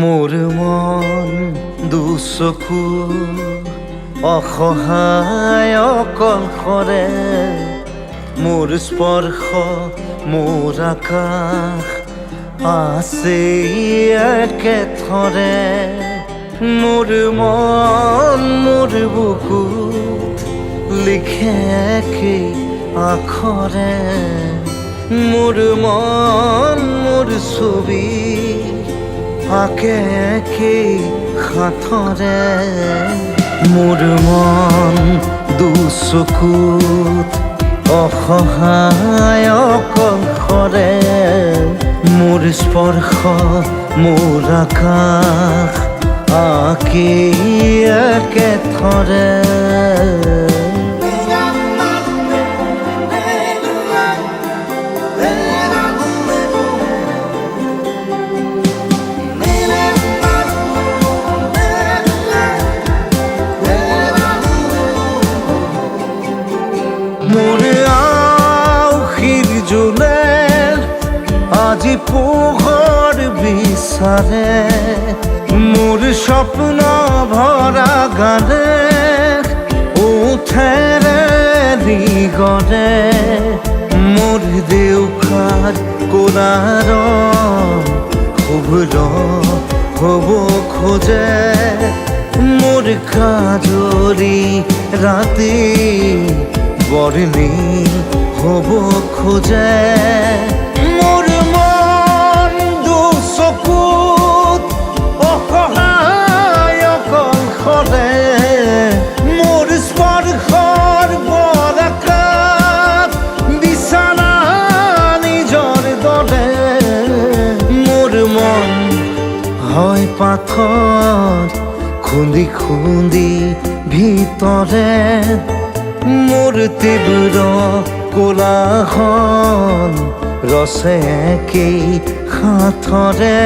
মোৰ মন দুচকু অসহায় অকলশৰে মোৰ স্পৰ্শ মোৰ আকাশ আছে একেথৰে মোৰ মন মোৰ বুকুত লিখে কি আখৰে মোৰ মন মোৰ ছবি আঁকে কি হাতৰে মোৰ মন দুচকুত অসহায় অকলশৰে মোৰ স্পৰ্শ মোৰ আকাশ আঁকি একেথৰে মোৰ আউসীৰ জোনে আজি পোহৰ বিচাৰে মোৰ স্বপ্ন ভৰা গানে উঠেৰে নিগৰে মোৰ দেউখাৰ কোলাৰ শুভ্ৰ হ'ব খোজে মোৰ কাজৰি ৰাতি বৰ্ণিল হ'ব খোজে মোৰ মন দুচকুত অসহায় অকলশৰে মোৰ স্পৰ্শৰ বৰকাত বিছানা নিজৰ দৰে মোৰ মন হয় পাথৰ খুন্দি খুন্দি ভিতৰে মোৰ তীব্ৰ কোলাহল ৰচে কি হাতৰে